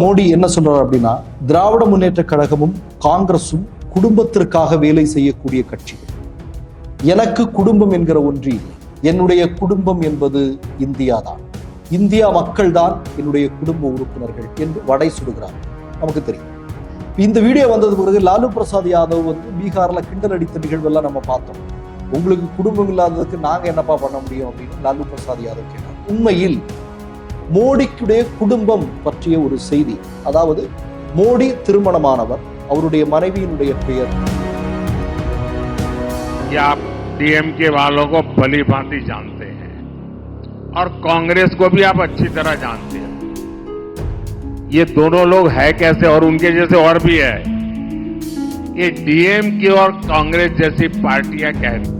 மோடி என்ன சொல்றாரு அப்படின்னா, திராவிட முன்னேற்ற கழகமும் காங்கிரசும் குடும்பத்திற்காக வேலை செய்யக்கூடிய கட்சிகள். எனக்கு குடும்பம் என்கிற ஒன்று இல்லை. என்னுடைய குடும்பம் என்பது இந்தியா தான். இந்தியா மக்கள் தான் என்னுடைய குடும்ப உறுப்பினர்கள் என்று வடை சுடுகிறார். நமக்கு தெரியும். இந்த வீடியோ வந்தது பிறகு லாலு பிரசாத் யாதவ் பீகார்ல கிண்டல் அடித்த நிகழ்வெல்லாம் நம்ம பார்த்தோம். உங்களுக்கு குடும்பம் இல்லாததுக்கு நாங்க என்னப்பா பண்ண முடியும் அப்படின்னு லாலு பிரசாத் யாதவ் கேட்டார். உண்மையில் மோடிக்குடைய குடும்பம் பற்றிய ஒரு செய்தி, அதாவது மோடி திருமணமானவர், அவருடைய மனைவியினுடைய பெயர். आप डीएमके वालों को भली भांति जानते हैं और कांग्रेस को भी आप अच्छी तरह जानते हैं। ये दोनों लोग है कैसे, और उनके जैसे और भी है। ये डीएमके और कांग्रेस जैसी पार्टियां कहती।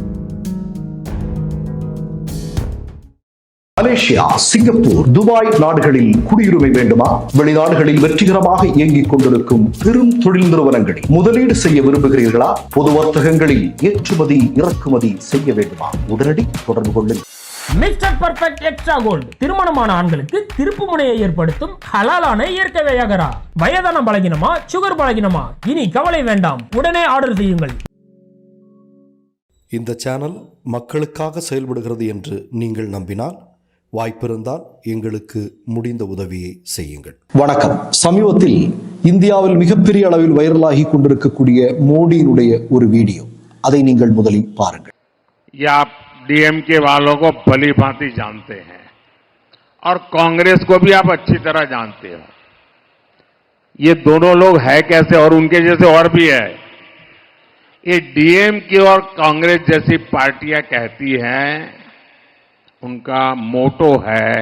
மலேசியா, சிங்கப்பூர், துபாய் நாடுகளில் குடியுரிமை வேண்டுமா? வெளிநாடுகளில் வெற்றிகரமாக இயங்கிக் கொண்டிருக்கும் பெரும் தொழில் நிறுவனங்களில் முதலீடு செய்ய விரும்புகிறீர்களா? பொது வர்த்தகங்களில் ஏற்றுமதி இறக்குமதி செய்ய வேண்டுமா? உடனடி தொடர்பு கொள்ளுங்கள். மிஸ்டர் பர்ஃபெக்ட் எக்ஸ்ட்ரா கோல்டு திருமணமான ஆண்களுக்கு திருப்பு முனையை ஏற்படுத்தும் ஹலாலான இயற்கை வியாகரா. வயதான பலகினமா, சுகர் பலகினமா, இனி கவலை வேண்டாம், உடனே ஆர்டர் செய்யுங்கள். இந்த சேனல் மக்களுக்காக செயல்படுகிறது என்று நீங்கள் நம்பினால், வாய்ப்பிருந்தால் எங்களுக்கு முடிந்த உதவியை செய்யுங்கள். வணக்கம். சமீபத்தில் இந்தியாவில் மிகப்பெரிய அளவில் வைரலாகி கொண்டிருக்கக்கூடிய மோடியினுடைய ஒரு வீடியோ, அதை நீங்கள் முதலில் பாருங்கள். आप डीएमके वालों को भली भांति जानते हैं और कांग्रेस को भी आप अच्छी तरह जानते हो। ये दोनों लोग है कैसे, और उनके जैसे और भी है। ये डीएमके और कांग्रेस जैसी पार्टियां कहती हैं, उनका मोटो है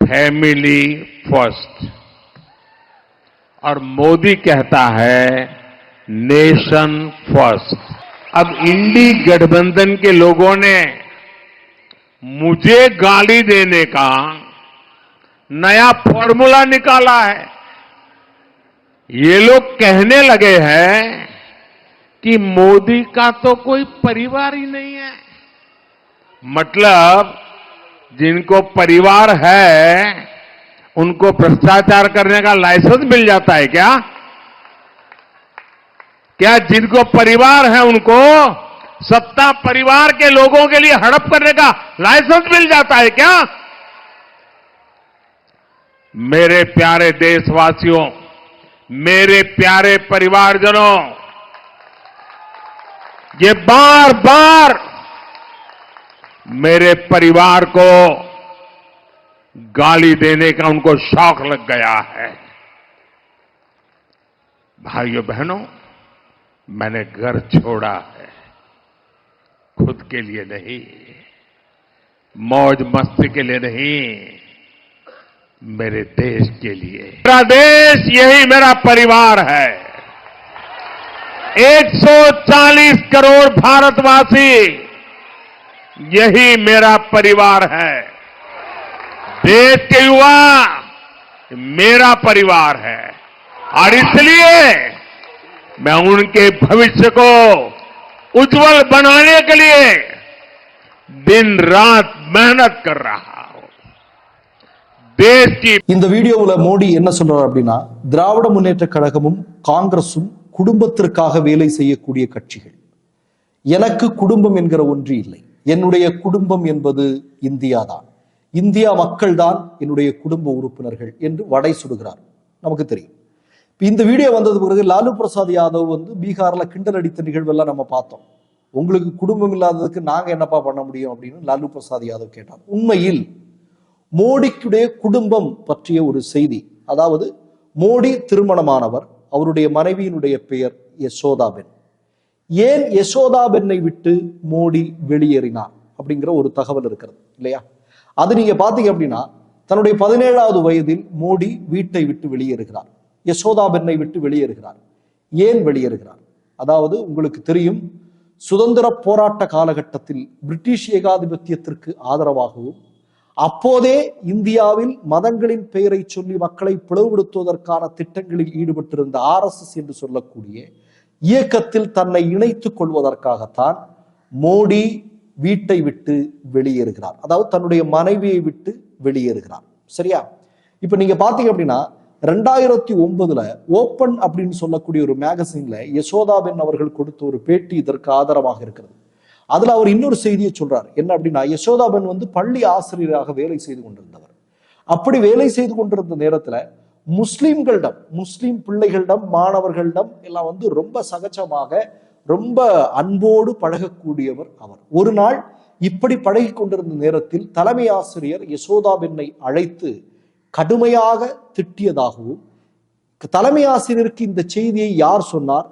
फैमिली फर्स्ट, और मोदी कहता है नेशन फर्स्ट। अब इंडी गठबंधन के लोगों ने मुझे गाली देने का नया फॉर्मूला निकाला है। ये लोग कहने लगे हैं कि मोदी का तो कोई परिवार ही नहीं है। मतलब जिनको परिवार है उनको भ्रष्टाचार करने का लाइसेंस मिल जाता है क्या? क्या जिनको परिवार है उनको सत्ता परिवार के लोगों के लिए हड़प करने का लाइसेंस मिल जाता है क्या? मेरे प्यारे देशवासियों, मेरे प्यारे परिवारजनों, ये बार बार मेरे परिवार को गाली देने का उनको शौक लग गया है। भाइयों बहनों, मैंने घर छोड़ा है, खुद के लिए नहीं, मौज मस्ती के लिए नहीं, मेरे देश के लिए। मेरा देश यही मेरा परिवार है। 140 करोड़ भारतवासी, यही मेरा परिवार है। देश के युवा मेरा परिवार है, और इसलिए मैं उनके भविष्य को उज्जवल बनाने के लिए दिन रात मेहनत कर रहा हूं। देश की இந்த வீடியோவுல மோடி என்ன சொல்றாரு அப்படின்னா, திராவிட முன்னேற்ற கழகமும் காங்கிரசும் குடும்பத்திற்காக வேலை செய்யக்கூடிய கட்சிகள். எனக்கு குடும்பம் என்கிற ஒன்று இல்லை. என்னுடைய குடும்பம் என்பது இந்தியா தான். இந்தியா மக்கள் தான் என்னுடைய குடும்ப உறுப்பினர்கள் என்று வடை சுடுகிறார். நமக்கு தெரியும். இந்த வீடியோ வந்தது பிறகு லாலு பிரசாத் யாதவ் பீகார்ல கிண்டல் அடித்த நிகழ்வெல்லாம் நம்ம பார்த்தோம். உங்களுக்கு குடும்பம் இல்லாததுக்கு நாங்க என்னப்பா பண்ண முடியும் அப்படின்னு லாலு பிரசாத் யாதவ் கேட்டார். உண்மையில் மோடிக்குடைய குடும்பம் பற்றிய ஒரு செய்தி, அதாவது மோடி திருமணமானவர், அவருடைய மனைவியினுடைய பெயர் யசோதாபென். ஏன் யசோதாபென்னை விட்டு மோடி வெளியேறினார் அப்படிங்கிற ஒரு தகவல் இருக்கிறது இல்லையா? அது நீங்க பாத்தீங்க அப்படின்னா, தன்னுடைய 17வது வயதில் மோடி வீட்டை விட்டு வெளியேறுகிறார். யசோதாபென்னை விட்டு வெளியேறுகிறார். ஏன் வெளியேறுகிறார்? அதாவது உங்களுக்கு தெரியும், சுதந்திர போராட்ட காலகட்டத்தில் பிரிட்டிஷ் ஏகாதிபத்தியத்திற்கு ஆதரவாகவும், அப்போதே இந்தியாவில் மதங்களின் பெயரை சொல்லி மக்களை பிளவுபடுத்துவதற்கான திட்டங்களில் ஈடுபட்டிருந்த RSS என்று சொல்லக்கூடிய இயக்கத்தில் தன்னை இணைத்துக் கொள்வதற்காகத்தான் மோடி வீட்டை விட்டு வெளியேறுகிறார். அதாவது தன்னுடைய மனைவியை விட்டு வெளியேறுகிறார். சரியா? இப்ப நீங்க பாத்தீங்க அப்படின்னா, 2009 ஓப்பன் அப்படின்னு சொல்லக்கூடிய ஒரு மேகசின்ல யசோதாபென் அவர்கள் கொடுத்த ஒரு பேட்டி இதற்கு ஆதாரமாக இருக்கிறது. அதுல அவர் இன்னொரு செய்தியை சொல்றார். என்ன அப்படின்னா, யசோதாபென் பள்ளி ஆசிரியராக வேலை செய்து கொண்டிருந்தவர். அப்படி வேலை செய்து கொண்டிருந்த நேரத்துல முஸ்லிம் பிள்ளைகளிடம், மாணவர்களிடம் எல்லாம் ரொம்ப சகஜமாக, ரொம்ப அன்போடு பழகக்கூடியவர் அவர். ஒரு நாள் இப்படி பழகி கொண்டிருந்த நேரத்தில் தலைமை ஆசிரியர் யசோதாபென்னை அழைத்து கடுமையாக திட்டியதாகவும், தலைமை ஆசிரியருக்கு இந்த செய்தியை யார் சொன்னார்,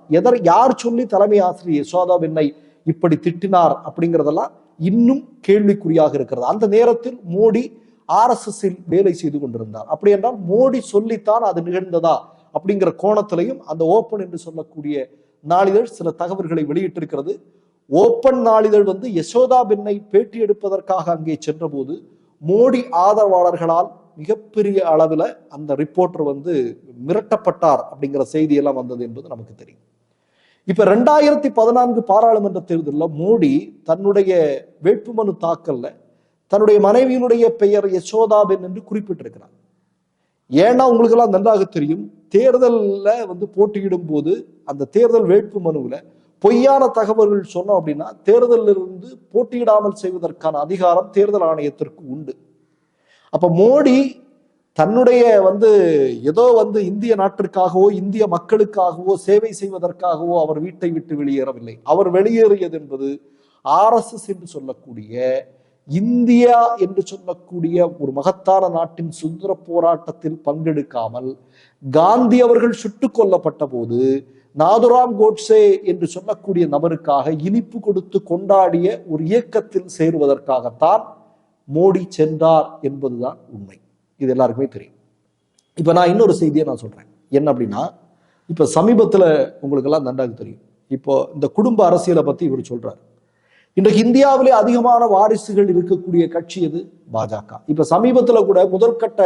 யார் சொல்லி தலைமை ஆசிரியர் யசோதாபென்னை இப்படி திட்டினார் அப்படிங்கிறதெல்லாம் இன்னும் கேள்விக்குறியாக இருக்கிறது. அந்த நேரத்தில் மோடி RSSல் வேலை செய்து கொண்டிருந்தார். அப்படி என்றால் மோடி சொல்லித்தான் அது நிகழ்ந்ததா அப்படிங்கிற கோணத்திலையும் அந்த ஓப்பன் என்று சொல்லக்கூடிய நாளிதழ் சில தகவல்களை வெளியிட்டிருக்கிறது. ஓப்பன் நாளிதழ் யசோதாபென்னை பேட்டி எடுப்பதற்காக அங்கே சென்ற போது மோடி ஆதரவாளர்களால் மிகப்பெரிய அளவில் அந்த ரிப்போர்ட்டர் மிரட்டப்பட்டார் அப்படிங்கிற செய்தியெல்லாம் வந்தது என்பது நமக்கு தெரியும். இப்ப 2014 பாராளுமன்ற தேர்தலில் மோடி தன்னுடைய வேட்புமனு தாக்கல்ல தன்னுடைய மனைவியினுடைய பெயர் யசோதாபென் என்று குறிப்பிட்டிருக்கிறார். ஏன்னா உங்களுக்கு எல்லாம் நன்றாக தெரியும், தேர்தலில் போட்டியிடும் போது அந்த தேர்தல் வேட்பு மனுவில் பொய்யான தகவல்கள் சொன்னோம் அப்படின்னா தேர்தலில் இருந்து போட்டியிடாமல் செய்வதற்கான அதிகாரம் தேர்தல் ஆணையத்திற்கு உண்டு. அப்ப மோடி தன்னுடைய ஏதோ இந்திய நாட்டிற்காகவோ இந்திய மக்களுக்காகவோ சேவை செய்வதற்காகவோ அவர் வீட்டை விட்டு வெளியேறவில்லை. அவர் வெளியேறியது என்பது RSS என்று சொல்லக்கூடிய, இந்தியா என்று சொல்லக்கூடிய ஒரு மகத்தான நாட்டின் சுதந்திர போராட்டத்தில் பங்கெடுக்காமல் காந்தி அவர்கள் சுட்டுக் கொல்லப்பட்ட போது நாதுராம் கோட்சே என்று சொல்லக்கூடிய நபருக்காக இனிப்பு கொடுத்து கொண்டாடிய ஒரு இயக்கத்தில் சேருவதற்காகத்தான் மோடி சென்றார் என்பதுதான் உண்மை. இது எல்லாருக்குமே தெரியும். இப்ப நான் இன்னொரு செய்தியை நான் சொல்றேன். என்ன அப்படின்னா, இப்ப சமீபத்துல உங்களுக்கு எல்லாம் நன்றாக தெரியும், இப்போ இந்த குடும்ப அரசியலை பத்தி இவர் சொல்றாரு. இன்றைக்கு இந்தியாவிலே அதிகமான வாரிசுகள் இருக்கக்கூடிய கட்சி எது? பாஜக. இப்ப சமீபத்துல கூட முதல் கட்ட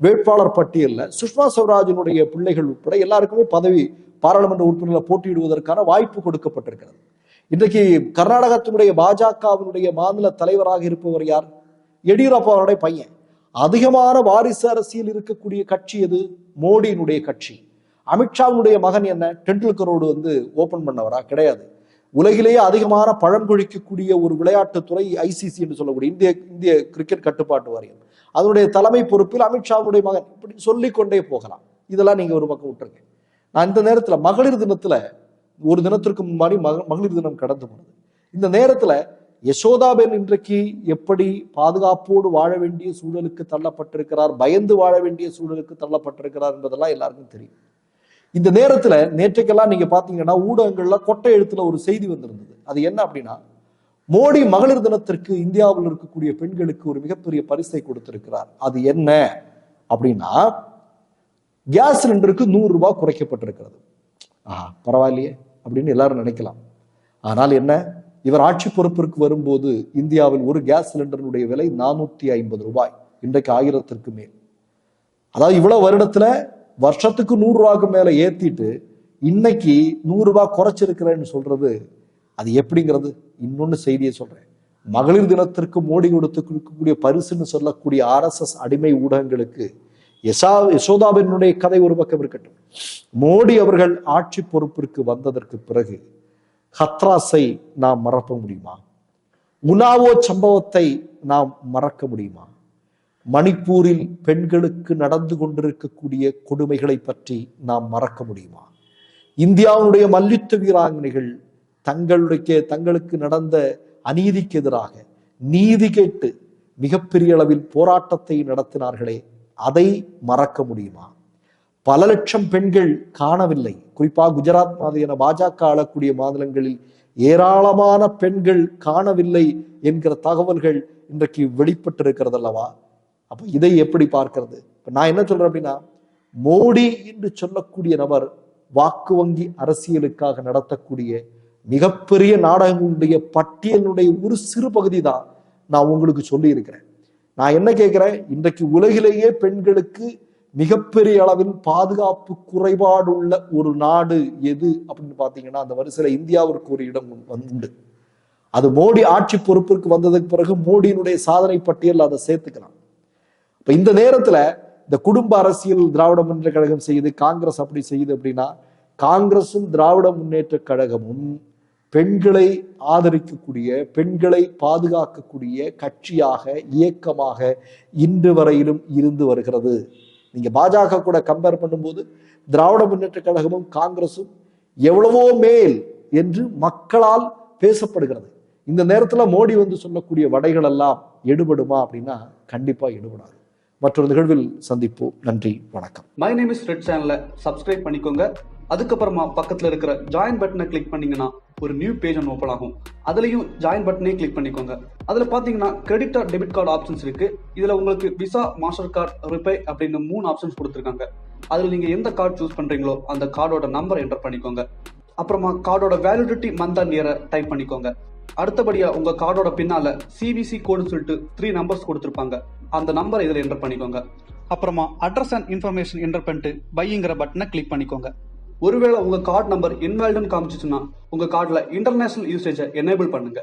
வேட்பாளர் பட்டியல்ல சுஷ்மா ஸ்வராஜினுடைய பிள்ளைகள் உட்பட எல்லாருக்குமே பதவி, பாராளுமன்ற உறுப்பினர்களை போட்டியிடுவதற்கான வாய்ப்பு கொடுக்கப்பட்டிருக்கிறது. இன்றைக்கு கர்நாடகத்தினுடைய பாஜகவினுடைய மாநில தலைவராக இருப்பவர் யார்? எடியூரப்பாவுடைய பையன். அதிகமான வாரிசு அரசியல் இருக்கக்கூடிய கட்சி எது? மோடியினுடைய கட்சி. அமித்ஷாவுடைய மகன் என்ன டெண்டுல்கரோடு ஓபன் பண்ணவரா? கிடையாது. உலகிலேயே அதிகமான பழம் கொழிக்கக்கூடிய ஒரு விளையாட்டுத்துறை ICC என்று சொல்லக்கூடிய இந்திய கிரிக்கெட் கட்டுப்பாட்டு வாரியம், அதனுடைய தலைமை பொறுப்பில் அமித்ஷாவுடைய மகன். இப்படி சொல்லிக்கொண்டே போகலாம். இதெல்லாம் நீங்க ஒரு பக்கம் விட்டுருங்க. நான் இந்த நேரத்துல மகளிர் தினத்துல, ஒரு தினத்திற்கு முன்னாடி மகளிர் தினம் கடந்து போனது. இந்த நேரத்துல யசோதாபென் இன்றைக்கு எப்படி பாதுகாப்போடு வாழ வேண்டிய சூழலுக்கு தள்ளப்பட்டிருக்கிறார், பயந்து வாழ வேண்டிய சூழலுக்கு தள்ளப்பட்டிருக்கிறார் என்பதெல்லாம் எல்லாருக்கும் தெரியும். இந்த நேரத்துல நேற்றைக்கெல்லாம் நீங்க பாத்தீங்கன்னா ஊடகங்கள்ல கொட்டை எழுத்துல ஒரு செய்தி வந்திருந்தது. அது என்ன அப்படின்னா, மோடி மகளிர் தினத்திற்கு இந்தியாவில் இருக்கக்கூடிய பெண்களுக்கு ஒரு மிகப்பெரிய பரிசை கொடுத்திருக்கிறார். அது என்ன அப்படின்னா, கேஸ் சிலிண்டருக்கு 100 ரூபாய் குறைக்கப்பட்டிருக்கிறது. பரவாயில்லையே அப்படின்னு எல்லாரும் நினைக்கலாம். ஆனால் என்ன, இவர் ஆட்சி பொறுப்பிற்கு வரும்போது இந்தியாவில் ஒரு கேஸ் சிலிண்டருடைய விலை 450 ரூபாய், இன்றைக்கு 1000ற்கு மேல். அதாவது இவ்வளவு வருடத்துல வருஷத்துக்கு 100 ரூபாய்க்கு மேல ஏத்திட்டு இன்னைக்கு 100 ரூபாய் குறைச்சிருக்கிறேன்னு சொல்றது அது எப்படிங்கிறது? இன்னொன்னு செய்தியை சொல்றேன். மகளிர் தினத்திற்கு மோடி கொடுக்கக்கூடிய பரிசுன்னு சொல்லக்கூடிய RSS அடிமை ஊடகங்களுக்கு யசோதாபென்னுடைய கதை ஒரு பக்கம் இருக்கட்டும். மோடி அவர்கள் ஆட்சி பொறுப்பிற்கு வந்ததற்கு பிறகு ஹத்ராஸை நாம் மறக்க முடியுமா? உனாவோ சம்பவத்தை நாம் மறக்க முடியுமா? மணிப்பூரில் பெண்களுக்கு நடந்து கொண்டிருக்கக்கூடிய கொடுமைகளை பற்றி நாம் மறக்க முடியுமா? இந்தியாவுடைய மல்யுத்த வீராங்கனைகள் தங்களுக்கு நடந்த அநீதிக்கு எதிராக நீதி கேட்டு மிகப்பெரிய அளவில் போராட்டத்தை நடத்தினார்களே, அதை மறக்க முடியுமா? பல லட்சம் பெண்கள் காணவில்லை. குறிப்பாக குஜராத் மாதிரியான பாஜக ஆளக்கூடிய மாநிலங்களில் ஏராளமான பெண்கள் காணவில்லை என்கிற தகவல்கள் இன்றைக்கு வெளிப்பட்டிருக்கிறது அல்லவா? அப்ப இதை எப்படி பார்க்கிறது? நான் என்ன சொல்றேன் அப்படின்னா, மோடி என்று சொல்லக்கூடிய நபர் வாக்கு வங்கி அரசியலுக்காக நடத்தக்கூடிய மிகப்பெரிய நாடகங்களுடைய பட்டியலுடைய ஒரு சிறு பகுதி தான் நான் உங்களுக்கு சொல்லி இருக்கிறேன். நான் என்ன கேட்கிறேன், இன்றைக்கு உலகிலேயே பெண்களுக்கு மிகப்பெரிய அளவில் பாதுகாப்பு குறைபாடு உள்ள ஒரு நாடு எது அப்படின்னு பாத்தீங்கன்னா, அந்த வரிசையில இந்தியாவிற்கு ஒரு இடம் உண்டு. அது மோடி ஆட்சி பொறுப்பிற்கு வந்ததுக்கு பிறகு மோடியினுடைய சாதனை பட்டியல் அதை சேர்த்துக்கலாம். இப்ப இந்த நேரத்துல இந்த குடும்ப அரசியல் திராவிட முன்னேற்ற கழகம் செய்யுது, காங்கிரஸ் அப்படி செய்யுது அப்படின்னா, காங்கிரசும் திராவிட முன்னேற்ற கழகமும் பெண்களை ஆதரிக்கக்கூடிய, பெண்களை பாதுகாக்கக்கூடிய கட்சியாக, இயக்கமாக இன்று வரையிலும் இருந்து வருகிறது. நீங்க பாஜக கூட கம்பேர் பண்ணும்போது திராவிட முன்னேற்ற கழகமும் காங்கிரசும் எவ்வளவோ மேல் என்று மக்களால் பேசப்படுகிறது. இந்த நேரத்தில் மோடி வந்து சொல்லக்கூடிய வடைகள் எல்லாம் எடுபடுமா அப்படின்னா கண்டிப்பா எடுபடாது. மற்றொரு நிகழ்வில் சந்திப்போம். நன்றி, வணக்கம். மை நேம் இஸ் ரெட் சேனலை சப்ஸ்கிரைப் பண்ணிக்கோங்க. அதுக்கப்புறமா பக்கத்துல இருக்கிற ஜாயின் பட்டனை கிளிக் பண்ணீங்கன்னா ஒரு நியூ பேஜ் ஒன்று ஓப்பன் ஆகும். அதுலயும் ஜாயின் பட்டனே கிளிக் பண்ணிக்கோங்க. அதுல பாத்தீங்கன்னா credit R debit card options இருக்கு. இதுல உங்களுக்கு விசா, மாஸ்டர் கார்டு, ரிப்பே அப்படின்னு 3 ஆப்ஷன்ஸ் கொடுத்துருக்காங்க. அதுல நீங்க எந்த கார்டு சூஸ் பண்றீங்களோ அந்த கார்டோட நம்பர் என்டர் பண்ணிக்கோங்க. அப்புறமா கார்டோட வேலிடிட்டி மந்த் அண்ட் இயரை டைப் பண்ணிக்கோங்க. அடுத்தபடியா உங்க கார்டோட பின்னால சிவிசி கோடுன்னு சொல்லிட்டு 3 நம்பர்ஸ் கொடுத்துருப்பாங்க. அந்த நம்பரை இதுல என்டர் பண்ணிக்கோங்க. அப்புறமா அட்ரஸ் அண்ட் இன்ஃபர்மேஷன் என்டர் பண்ணிட்டு பைங்கிற பட்டனை கிளிக் பண்ணிக்கோங்க. ஒருவேளை உங்க கார்டு நம்பர் இன்வாலிட்னு காமிச்சிச்சுன்னா உங்க கார்டுல இன்டர்நேஷனல் யூசேஜை எனேபிள் பண்ணுங்க.